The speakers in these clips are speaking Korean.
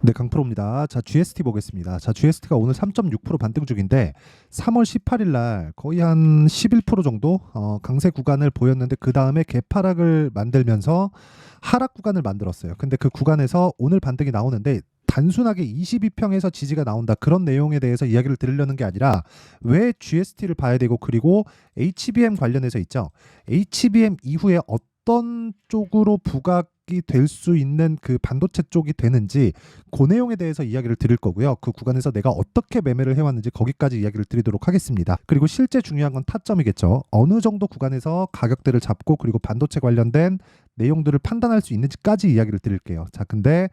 네, 강프로입니다. 자, GST 보겠습니다. 자, GST가 오늘 3.6% 반등 중인데 3월 18일 날 거의 한 11% 정도 강세 구간을 보였는데 그 다음에 개파락을 만들면서 하락 구간을 만들었어요. 근데 그 구간에서 오늘 반등이 나오는데 단순하게 22평에서 지지가 나온다 그런 내용에 대해서 이야기를 드리려는 게 아니라 왜 GST를 봐야 되고 그리고 HBM 관련해서 있죠. HBM 이후에 어떤 쪽으로 부각이 될 수 있는 그 반도체 쪽이 되는지 그 내용에 대해서 이야기를 드릴 거고요. 그 구간에서 내가 어떻게 매매를 해왔는지 거기까지 이야기를 드리도록 하겠습니다. 그리고 실제 중요한 건 타점이겠죠. 어느 정도 구간에서 가격대를 잡고 그리고 반도체 관련된 내용들을 판단할 수 있는지까지 이야기를 드릴게요. 자, 근데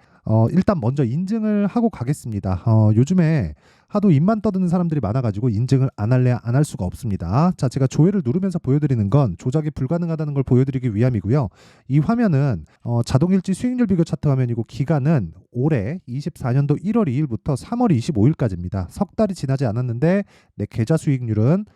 일단 먼저 인증을 하고 가겠습니다. 요즘에 하도 입만 떠드는 사람들이 많아가지고 인증을 안 할래 안 할 수가 없습니다. 자, 제가 조회를 누르면서 보여드리는 건 조작이 불가능하다는 걸 보여드리기 위함이고요. 이 화면은 자동일지 수익률 비교 차트 화면이고 기간은 올해 24년도 1월 2일부터 3월 25일까지입니다. 석 달이 지나지 않았는데 내 계좌 수익률은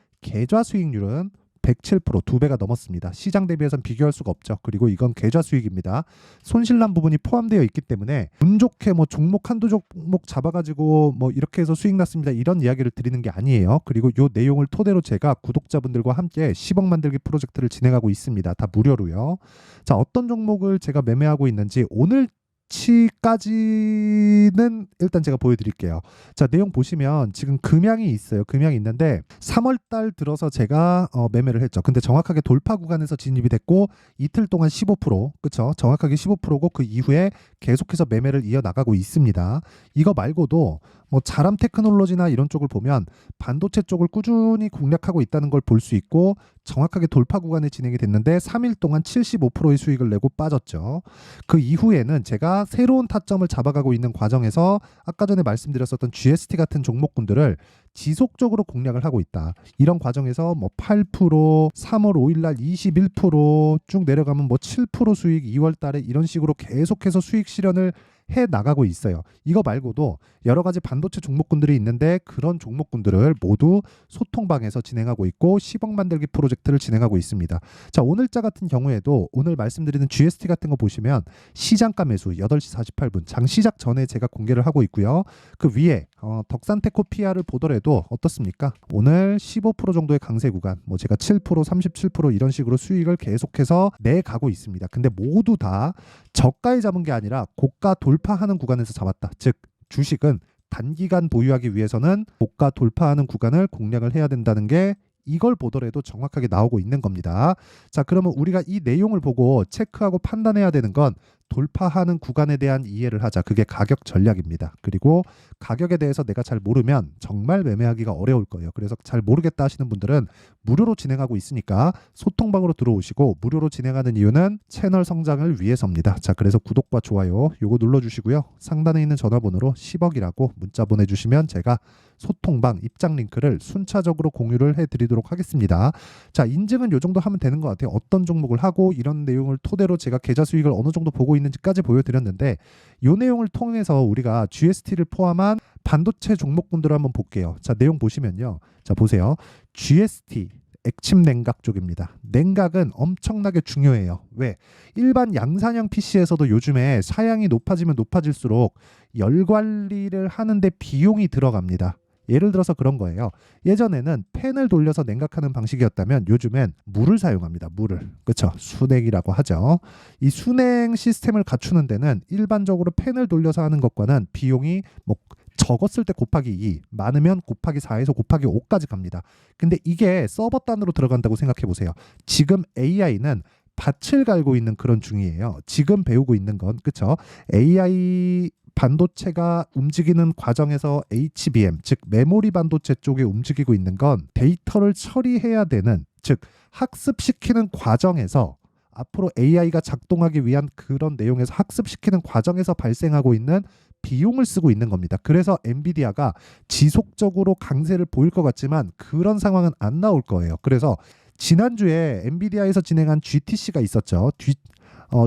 107%, 2배가 넘었습니다. 시장 대비해서는 비교할 수가 없죠. 그리고 이건 계좌 수익입니다. 손실난 부분이 포함되어 있기 때문에 운 좋게 뭐 종목 한두 종목 잡아가지고 뭐 이렇게 해서 수익 났습니다. 이런 이야기를 드리는 게 아니에요. 그리고 이 내용을 토대로 제가 구독자분들과 함께 10억 만들기 프로젝트를 진행하고 있습니다. 다 무료로요. 자, 어떤 종목을 제가 매매하고 있는지 오늘 치까지는 일단 제가 보여드릴게요. 자, 내용 보시면 지금 금양이 있어요. 금양이 있는데 3월 달 들어서 제가 매매를 했죠. 근데 정확하게 돌파 구간에서 진입이 됐고 이틀 동안 15%, 그쵸? 정확하게 15%고 그 이후에 계속해서 매매를 이어나가고 있습니다. 이거 말고도 뭐 자람 테크놀로지나 이런 쪽을 보면 반도체 쪽을 꾸준히 공략하고 있다는 걸 볼 수 있고 정확하게 돌파 구간에 진행이 됐는데 3일 동안 75%의 수익을 내고 빠졌죠. 그 이후에는 제가 새로운 타점을 잡아가고 있는 과정에서 아까 전에 말씀드렸었던 GST 같은 종목군들을 지속적으로 공략을 하고 있다. 이런 과정에서 뭐 8%, 3월 5일 날 21%쭉 내려가면 뭐 7% 수익 2월 달에 이런 식으로 계속해서 수익 실현을 해 나가고 있어요. 이거 말고도 여러 가지 반도체 종목군들이 있는데 그런 종목군들을 모두 소통방에서 진행하고 있고 10억 만들기 프로젝트를 진행하고 있습니다. 자, 오늘자 같은 경우에도 오늘 말씀드리는 GST 같은 거 보시면 시장가 매수 8시 48분 장 시작 전에 제가 공개를 하고 있고요. 그 위에 덕산테코 PR을 보더라도 어떻습니까? 오늘 15% 정도의 강세 구간 뭐 제가 7%, 37% 이런 식으로 수익을 계속해서 내가고 있습니다. 근데 모두 다 저가에 잡은 게 아니라 고가 돌파하는 구간에서 잡았다. 즉 주식은 단기간 보유하기 위해서는 고가 돌파하는 구간을 공략을 해야 된다는 게 이걸 보더라도 정확하게 나오고 있는 겁니다. 자, 그러면 우리가 이 내용을 보고 체크하고 판단해야 되는 건 돌파하는 구간에 대한 이해를 하자. 그게 가격 전략입니다. 그리고 가격에 대해서 내가 잘 모르면 정말 매매하기가 어려울 거예요. 그래서 잘 모르겠다 하시는 분들은 무료로 진행하고 있으니까 소통방으로 들어오시고 무료로 진행하는 이유는 채널 성장을 위해서입니다. 자, 그래서 구독과 좋아요 요거 눌러주시고요. 상단에 있는 전화번호로 10억이라고 문자 보내주시면 제가 소통방 입장 링크를 순차적으로 공유를 해드리도록 하겠습니다. 자, 인증은 요 정도 하면 되는 것 같아요. 어떤 종목을 하고 이런 내용을 토대로 제가 계좌 수익을 어느 정도 보고 있는지까지 보여드렸는데 이 내용을 통해서 우리가 GST를 포함한 반도체 종목군들을 한번 볼게요. 자, 내용 보시면요. 자, 보세요. GST 액침 냉각 쪽입니다. 냉각은 엄청나게 중요해요. 왜? 일반 양산형 PC에서도 요즘에 사양이 높아지면 높아질수록 열 관리를 하는데 비용이 들어갑니다. 예를 들어서 그런 거예요. 예전에는 팬을 돌려서 냉각하는 방식이었다면 요즘엔 물을 사용합니다. 물을. 그렇죠? 순행이라고 하죠. 이 순행 시스템을 갖추는 데는 일반적으로 팬을 돌려서 하는 것과는 비용이 뭐 적었을 때 곱하기 2, 많으면 곱하기 4에서 곱하기 5까지 갑니다. 근데 이게 서버 단으로 들어간다고 생각해 보세요. 지금 AI는 밭을 갈고 있는 그런 중이에요. 지금 배우고 있는 건 그렇죠? AI 반도체가 움직이는 과정에서 HBM, 즉 메모리 반도체 쪽에 움직이고 있는 건 데이터를 처리해야 되는, 즉 학습시키는 과정에서 앞으로 AI가 작동하기 위한 그런 내용에서 학습시키는 과정에서 발생하고 있는 비용을 쓰고 있는 겁니다. 그래서 엔비디아가 지속적으로 강세를 보일 것 같지만 그런 상황은 안 나올 거예요. 그래서 지난주에 엔비디아에서 진행한 GTC가 있었죠.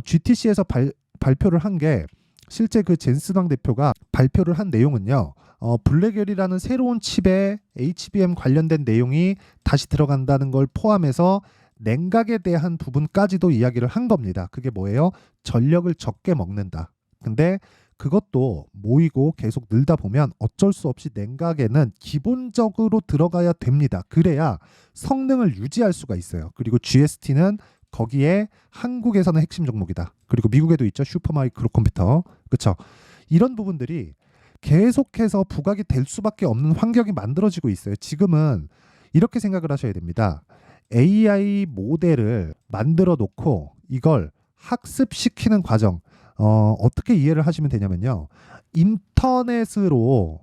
GTC에서 발표를 한 게 실제 그 젠스당 대표가 발표를 한 내용은요. 블랙열이라는 새로운 칩에 HBM 관련된 내용이 다시 들어간다는 걸 포함해서 냉각에 대한 부분까지도 이야기를 한 겁니다. 그게 뭐예요? 전력을 적게 먹는다. 근데 그것도 모이고 계속 늘다 보면 어쩔 수 없이 냉각에는 기본적으로 들어가야 됩니다. 그래야 성능을 유지할 수가 있어요. 그리고 GST는 거기에 한국에서는 핵심 종목이다. 그리고 미국에도 있죠. 슈퍼마이크로 컴퓨터. 그렇죠? 이런 부분들이 계속해서 부각이 될 수밖에 없는 환경이 만들어지고 있어요. 지금은 이렇게 생각을 하셔야 됩니다. AI 모델을 만들어 놓고 이걸 학습시키는 과정, 어떻게 이해를 하시면 되냐면요. 인터넷으로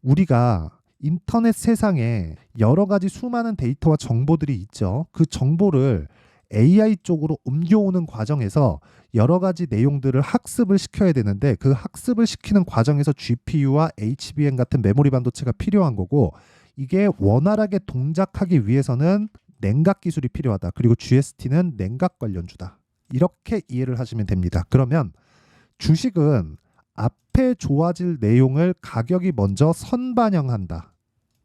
우리가 인터넷 세상에 여러 가지 수많은 데이터와 정보들이 있죠. 그 정보를 AI 쪽으로 옮겨오는 과정에서 여러 가지 내용들을 학습을 시켜야 되는데 그 학습을 시키는 과정에서 GPU와 HBM 같은 메모리 반도체가 필요한 거고 이게 원활하게 동작하기 위해서는 냉각 기술이 필요하다. 그리고 GST는 냉각 관련주다. 이렇게 이해를 하시면 됩니다. 그러면 주식은 앞에 좋아질 내용을 가격이 먼저 선반영한다.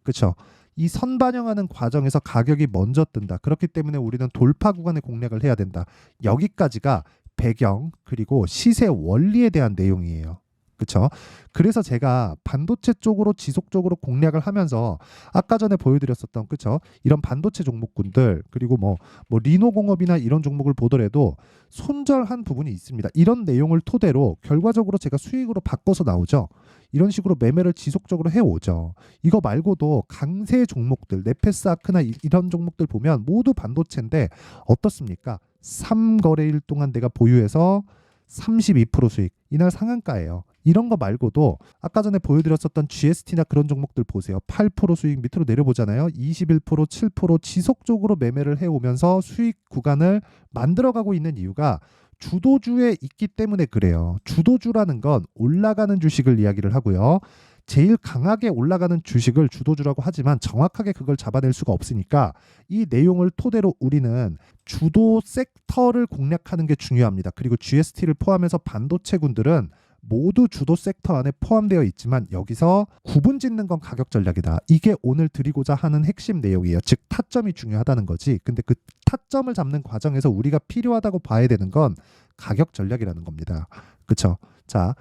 그렇죠? 이 선반영하는 과정에서 가격이 먼저 뜬다. 그렇기 때문에 우리는 돌파 구간에 공략을 해야 된다. 여기까지가 배경 그리고 시세 원리에 대한 내용이에요. 그렇죠? 그래서 제가 반도체 쪽으로 지속적으로 공략을 하면서 아까 전에 보여드렸었던 그렇죠? 이런 반도체 종목군들 그리고 뭐 리노공업이나 이런 종목을 보더라도 손절한 부분이 있습니다. 이런 내용을 토대로 결과적으로 제가 수익으로 바꿔서 나오죠. 이런 식으로 매매를 지속적으로 해오죠. 이거 말고도 강세 종목들, 네페스 아크나 이런 종목들 보면 모두 반도체인데 어떻습니까? 3거래일 동안 내가 보유해서 32% 수익. 이날 상한가예요. 이런 거 말고도 아까 전에 보여드렸었던 GST나 그런 종목들 보세요. 8% 수익 밑으로 내려보잖아요. 21%, 7% 지속적으로 매매를 해오면서 수익 구간을 만들어가고 있는 이유가 주도주에 있기 때문에 그래요. 주도주라는 건 올라가는 주식을 이야기를 하고요. 제일 강하게 올라가는 주식을 주도주라고 하지만 정확하게 그걸 잡아낼 수가 없으니까 이 내용을 토대로 우리는 주도 섹터를 공략하는 게 중요합니다. 그리고 GST를 포함해서 반도체군들은 모두 주도 섹터 안에 포함되어 있지만 여기서 구분 짓는 건 가격 전략이다. 이게 오늘 드리고자 하는 핵심 내용이에요. 즉 타점이 중요하다는 거지. 근데 그 타점을 잡는 과정에서 우리가 필요하다고 봐야 되는 건 가격 전략이라는 겁니다. 그렇죠? 자,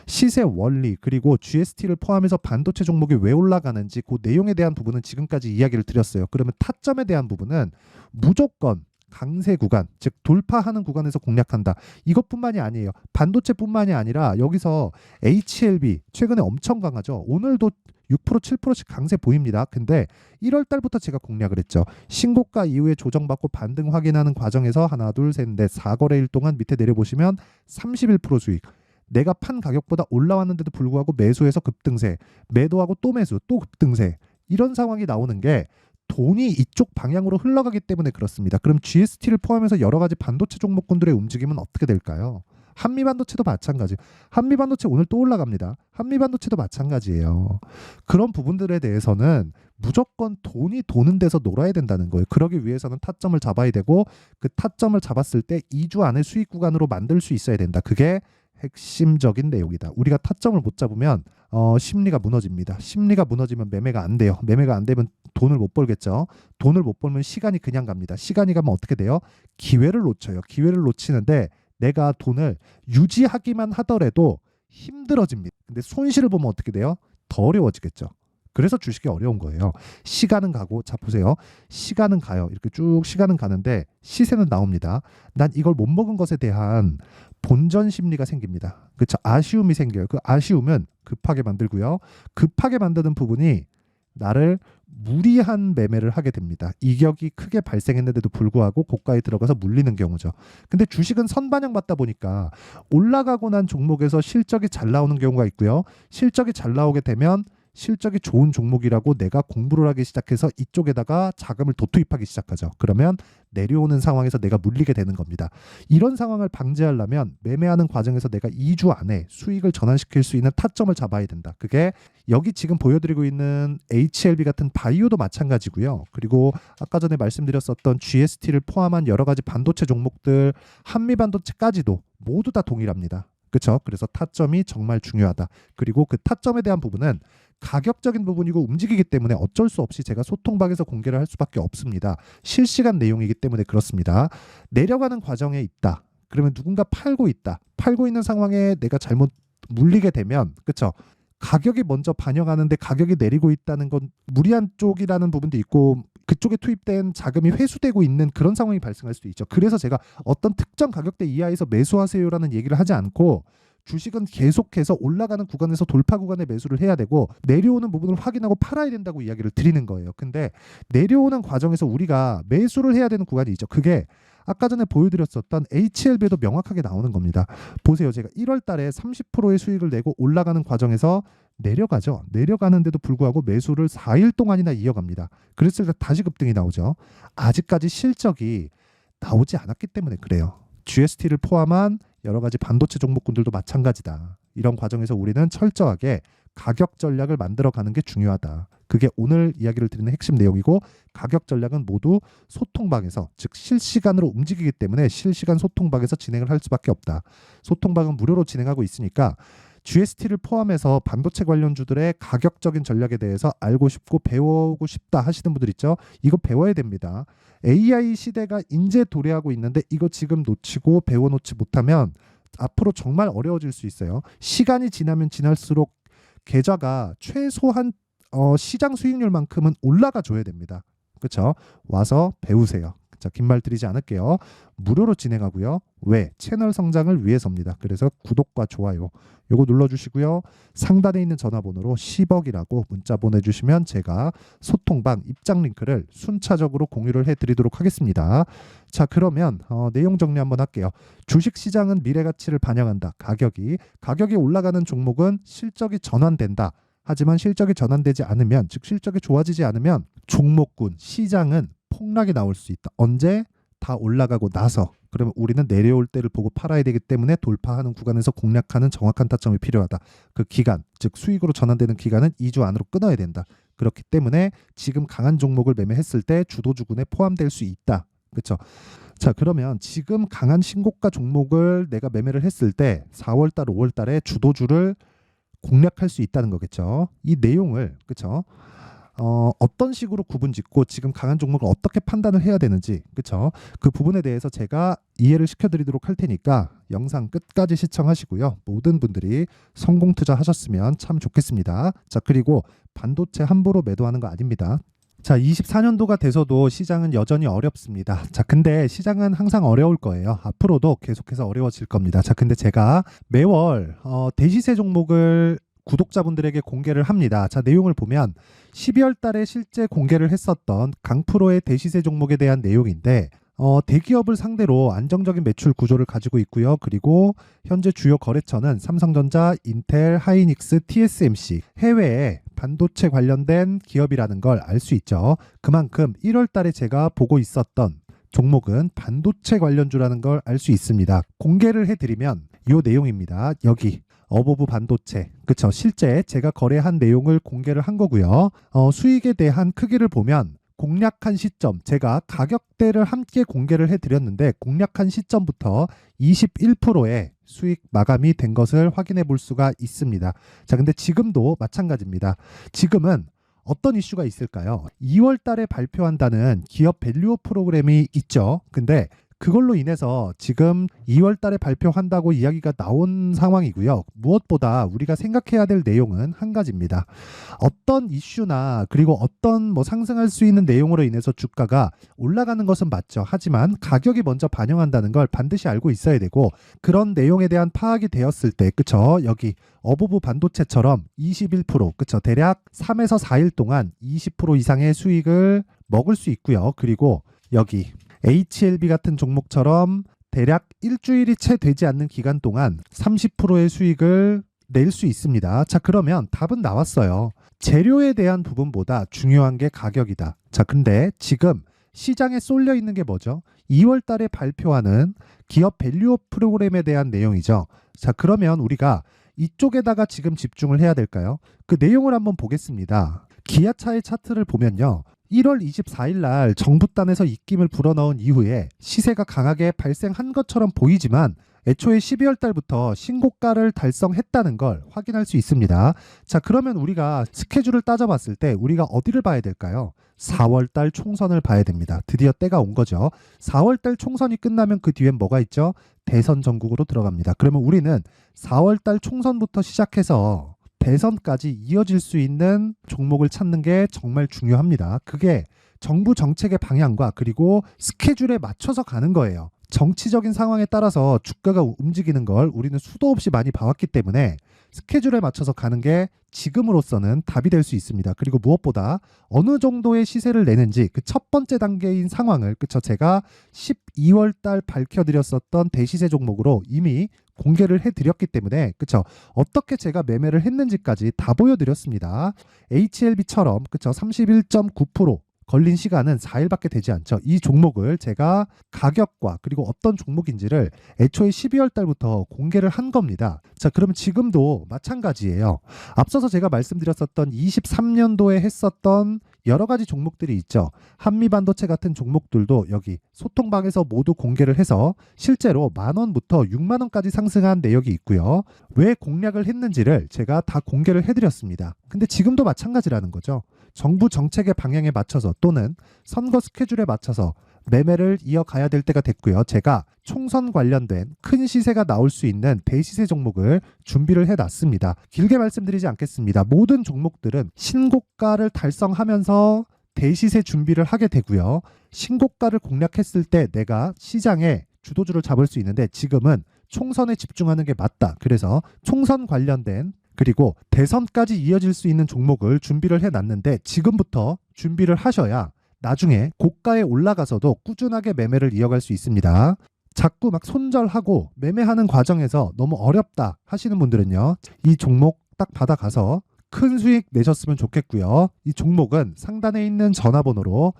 시세 원리 그리고 GST를 포함해서 반도체 종목이 왜 올라가는지 그 내용에 대한 부분은 지금까지 이야기를 드렸어요. 그러면 타점에 대한 부분은 무조건 강세 구간, 즉 돌파하는 구간에서 공략한다. 이것뿐만이 아니에요. 반도체뿐만이 아니라 여기서 HLB 최근에 엄청 강하죠. 오늘도 6%, 7%씩 강세 보입니다. 근데 1월 달부터 제가 공략을 했죠. 신고가 이후에 조정받고 반등 확인하는 과정에서 하나, 둘, 셋, 넷, 4거래일 동안 밑에 내려보시면 31% 수익. 내가 판 가격보다 올라왔는데도 불구하고 매수해서 급등세, 매도하고 또 매수, 또 급등세. 이런 상황이 나오는 게 돈이 이쪽 방향으로 흘러가기 때문에 그렇습니다. 그럼 GST를 포함해서 여러 가지 반도체 종목군들의 움직임은 어떻게 될까요? 한미반도체도 마찬가지. 한미반도체 오늘 또 올라갑니다. 한미반도체도 마찬가지예요. 그런 부분들에 대해서는 무조건 돈이 도는 데서 놀아야 된다는 거예요. 그러기 위해서는 타점을 잡아야 되고 그 타점을 잡았을 때 2주 안에 수익 구간으로 만들 수 있어야 된다. 그게 핵심적인 내용이다. 우리가 타점을 못 잡으면 심리가 무너집니다. 심리가 무너지면 매매가 안 돼요. 매매가 안 되면 돈을 못 벌겠죠. 돈을 못 벌면 시간이 그냥 갑니다. 시간이 가면 어떻게 돼요? 기회를 놓쳐요. 기회를 놓치는데 내가 돈을 유지하기만 하더라도 힘들어집니다. 근데 손실을 보면 어떻게 돼요? 더 어려워지겠죠. 그래서 주식이 어려운 거예요. 시간은 가고, 자 보세요. 시간은 가요. 이렇게 쭉 시간은 가는데 시세는 나옵니다. 난 이걸 못 먹은 것에 대한 본전 심리가 생깁니다. 그렇죠? 아쉬움이 생겨요. 그 아쉬움은 급하게 만들고요. 급하게 만드는 부분이 나를 무리한 매매를 하게 됩니다. 이격이 크게 발생했는데도 불구하고 고가에 들어가서 물리는 경우죠. 근데 주식은 선반영 받다 보니까 올라가고 난 종목에서 실적이 잘 나오는 경우가 있고요. 실적이 잘 나오게 되면 실적이 좋은 종목이라고 내가 공부를 하기 시작해서 이쪽에다가 자금을 도투입하기 시작하죠. 그러면 내려오는 상황에서 내가 물리게 되는 겁니다. 이런 상황을 방지하려면 매매하는 과정에서 내가 2주 안에 수익을 전환시킬 수 있는 타점을 잡아야 된다. 그게 여기 지금 보여드리고 있는 HLB 같은 바이오도 마찬가지고요. 그리고 아까 전에 말씀드렸었던 GST를 포함한 여러 가지 반도체 종목들, 한미반도체까지도 모두 다 동일합니다. 그렇죠? 그래서 타점이 정말 중요하다. 그리고 그 타점에 대한 부분은 가격적인 부분이고 움직이기 때문에 어쩔 수 없이 제가 소통방에서 공개를 할 수밖에 없습니다. 실시간 내용이기 때문에 그렇습니다. 내려가는 과정에 있다. 그러면 누군가 팔고 있다. 팔고 있는 상황에 내가 잘못 물리게 되면 그쵸? 가격이 먼저 반영하는데 가격이 내리고 있다는 건 무리한 쪽이라는 부분도 있고 그쪽에 투입된 자금이 회수되고 있는 그런 상황이 발생할 수도 있죠. 그래서 제가 어떤 특정 가격대 이하에서 매수하세요라는 얘기를 하지 않고 주식은 계속해서 올라가는 구간에서 돌파 구간에 매수를 해야 되고 내려오는 부분을 확인하고 팔아야 된다고 이야기를 드리는 거예요. 근데 내려오는 과정에서 우리가 매수를 해야 되는 구간이 있죠. 그게 아까 전에 보여드렸었던 HLB에도 명확하게 나오는 겁니다. 보세요. 제가 1월 달에 30%의 수익을 내고 올라가는 과정에서 내려가죠. 내려가는데도 불구하고 매수를 4일 동안이나 이어갑니다. 그랬을 때 다시 급등이 나오죠. 아직까지 실적이 나오지 않았기 때문에 그래요. GST를 포함한 여러 가지 반도체 종목군들도 마찬가지다. 이런 과정에서 우리는 철저하게 가격 전략을 만들어가는 게 중요하다. 그게 오늘 이야기를 드리는 핵심 내용이고 가격 전략은 모두 소통방에서 즉 실시간으로 움직이기 때문에 실시간 소통방에서 진행을 할 수밖에 없다. 소통방은 무료로 진행하고 있으니까 GST를 포함해서 반도체 관련주들의 가격적인 전략에 대해서 알고 싶고 배우고 싶다 하시는 분들 있죠. 이거 배워야 됩니다. AI 시대가 이제 도래하고 있는데 이거 지금 놓치고 배워놓지 못하면 앞으로 정말 어려워질 수 있어요. 시간이 지나면 지날수록 계좌가 최소한 시장 수익률만큼은 올라가 줘야 됩니다. 그렇죠? 와서 배우세요. 자, 긴 말 드리지 않을게요. 무료로 진행하고요. 왜? 채널 성장을 위해서입니다. 그래서 구독과 좋아요 요거 눌러주시고요. 상단에 있는 전화번호로 10억이라고 문자 보내주시면 제가 소통방 입장 링크를 순차적으로 공유를 해드리도록 하겠습니다. 자, 그러면 내용 정리 한번 할게요. 주식시장은 미래가치를 반영한다. 가격이 올라가는 종목은 실적이 전환된다. 하지만 실적이 전환되지 않으면 즉 실적이 좋아지지 않으면 종목군, 시장은 폭락이 나올 수 있다. 언제? 다 올라가고 나서. 그러면 우리는 내려올 때를 보고 팔아야 되기 때문에 돌파하는 구간에서 공략하는 정확한 타점이 필요하다. 그 기간, 즉 수익으로 전환되는 기간은 2주 안으로 끊어야 된다. 그렇기 때문에 지금 강한 종목을 매매했을 때 주도주군에 포함될 수 있다. 그렇죠? 자, 그러면 지금 강한 신고가 종목을 내가 매매를 했을 때 4월달, 5월달에 주도주를 공략할 수 있다는 거겠죠. 이 내용을 그렇죠? 어떤 식으로 구분짓고 지금 강한 종목을 어떻게 판단을 해야 되는지 그렇죠? 그 부분에 대해서 제가 이해를 시켜드리도록 할 테니까 영상 끝까지 시청하시고요. 모든 분들이 성공 투자하셨으면 참 좋겠습니다. 자, 그리고 반도체 함부로 매도하는 거 아닙니다. 자, 24년도가 돼서도 시장은 여전히 어렵습니다. 자, 근데 시장은 항상 어려울 거예요. 앞으로도 계속해서 어려워질 겁니다. 자, 근데 제가 매월 대시세 종목을 구독자분들에게 공개를 합니다. 자, 내용을 보면 12월 달에 실제 공개를 했었던 강프로의 대시세 종목에 대한 내용인데 대기업을 상대로 안정적인 매출 구조를 가지고 있고요. 그리고 현재 주요 거래처는 삼성전자, 인텔, 하이닉스, TSMC, 해외에 반도체 관련된 기업이라는 걸 알 수 있죠. 그만큼 1월 달에 제가 보고 있었던 종목은 반도체 관련주라는 걸 알 수 있습니다. 공개를 해드리면 이 내용입니다. 여기 어보브 반도체, 그쵸? 실제 제가 거래한 내용을 공개를 한 거고요. 수익에 대한 크기를 보면 공략한 시점, 제가 가격대를 함께 공개를 해드렸는데 공략한 시점부터 21%의 수익 마감이 된 것을 확인해 볼 수가 있습니다. 자, 근데 지금도 마찬가지입니다. 지금은 어떤 이슈가 있을까요? 2월 달에 발표한다는 기업 밸류업 프로그램이 있죠. 근데 그걸로 인해서 지금 2월 달에 발표한다고 이야기가 나온 상황이고요. 무엇보다 우리가 생각해야 될 내용은 한 가지입니다. 어떤 이슈나 그리고 어떤 상승할 수 있는 내용으로 인해서 주가가 올라가는 것은 맞죠. 하지만 가격이 먼저 반영한다는 걸 반드시 알고 있어야 되고 그런 내용에 대한 파악이 되었을 때 그쵸? 여기 어보브 반도체처럼 21% 그쵸? 대략 3에서 4일 동안 20% 이상의 수익을 먹을 수 있고요. 그리고 여기 HLB 같은 종목처럼 대략 일주일이 채 되지 않는 기간 동안 30%의 수익을 낼 수 있습니다. 자, 그러면 답은 나왔어요. 재료에 대한 부분보다 중요한 게 가격이다. 자, 근데 지금 시장에 쏠려 있는 게 뭐죠? 2월 달에 발표하는 기업 밸류업 프로그램에 대한 내용이죠. 자, 그러면 우리가 이쪽에다가 지금 집중을 해야 될까요? 그 내용을 한번 보겠습니다. 기아차의 차트를 보면요. 1월 24일 날 정부단에서 입김을 불어넣은 이후에 시세가 강하게 발생한 것처럼 보이지만 애초에 12월 달부터 신고가를 달성했다는 걸 확인할 수 있습니다. 자, 그러면 우리가 스케줄을 따져봤을 때 우리가 어디를 봐야 될까요? 4월 달 총선을 봐야 됩니다. 드디어 때가 온 거죠. 4월 달 총선이 끝나면 그 뒤엔 뭐가 있죠? 대선 전국으로 들어갑니다. 그러면 우리는 4월 달 총선부터 시작해서 대선까지 이어질 수 있는 종목을 찾는 게 정말 중요합니다. 그게 정부 정책의 방향과 그리고 스케줄에 맞춰서 가는 거예요. 정치적인 상황에 따라서 주가가 움직이는 걸 우리는 수도 없이 많이 봐왔기 때문에 스케줄에 맞춰서 가는 게 지금으로서는 답이 될 수 있습니다. 그리고 무엇보다 어느 정도의 시세를 내는지 그 첫 번째 단계인 상황을 그쵸 제가 12월 달 밝혀드렸었던 대시세 종목으로 이미 공개를 해드렸기 때문에 그쵸 어떻게 제가 매매를 했는지까지 다 보여드렸습니다. HLB처럼 그쵸 31.9% 걸린 시간은 4일밖에 되지 않죠. 이 종목을 제가 가격과 그리고 어떤 종목인지를 애초에 12월 달부터 공개를 한 겁니다. 자, 그러면 지금도 마찬가지예요. 앞서서 제가 말씀드렸었던 23년도에 했었던 여러 가지 종목들이 있죠. 한미반도체 같은 종목들도 여기 소통방에서 모두 공개를 해서 실제로 10,000원부터 60,000원까지 상승한 내역이 있고요. 왜 공략을 했는지를 제가 다 공개를 해드렸습니다. 근데 지금도 마찬가지라는 거죠. 정부 정책의 방향에 맞춰서 또는 선거 스케줄에 맞춰서 매매를 이어가야 될 때가 됐고요. 제가 총선 관련된 큰 시세가 나올 수 있는 대시세 종목을 준비를 해놨습니다. 길게 말씀드리지 않겠습니다. 모든 종목들은 신고가를 달성하면서 대시세 준비를 하게 되고요. 신고가를 공략했을 때 내가 시장에 주도주를 잡을 수 있는데 지금은 총선에 집중하는 게 맞다. 그래서 총선 관련된 그리고 대선까지 이어질 수 있는 종목을 준비를 해놨는데 지금부터 준비를 하셔야 나중에 고가에 올라가서도 꾸준하게 매매를 이어갈 수 있습니다. 자꾸 막 손절하고 매매하는 과정에서 너무 어렵다 하시는 분들은요. 이 종목 딱 받아가서 큰 수익 내셨으면 좋겠고요. 이 종목은 상단에 있는 전화번호로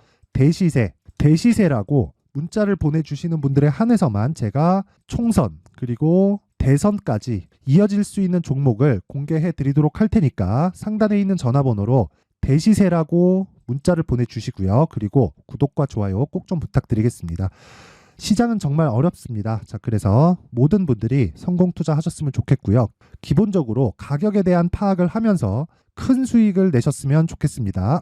대시세라고 문자를 보내주시는 분들에 한해서만 제가 총선 그리고 대선까지 이어질 수 있는 종목을 공개해 드리도록 할 테니까 상단에 있는 전화번호로 대시세라고 문자를 보내주시고요. 그리고 구독과 좋아요 꼭 좀 부탁드리겠습니다. 시장은 정말 어렵습니다. 자, 그래서 모든 분들이 성공 투자하셨으면 좋겠고요. 기본적으로 가격에 대한 파악을 하면서 큰 수익을 내셨으면 좋겠습니다.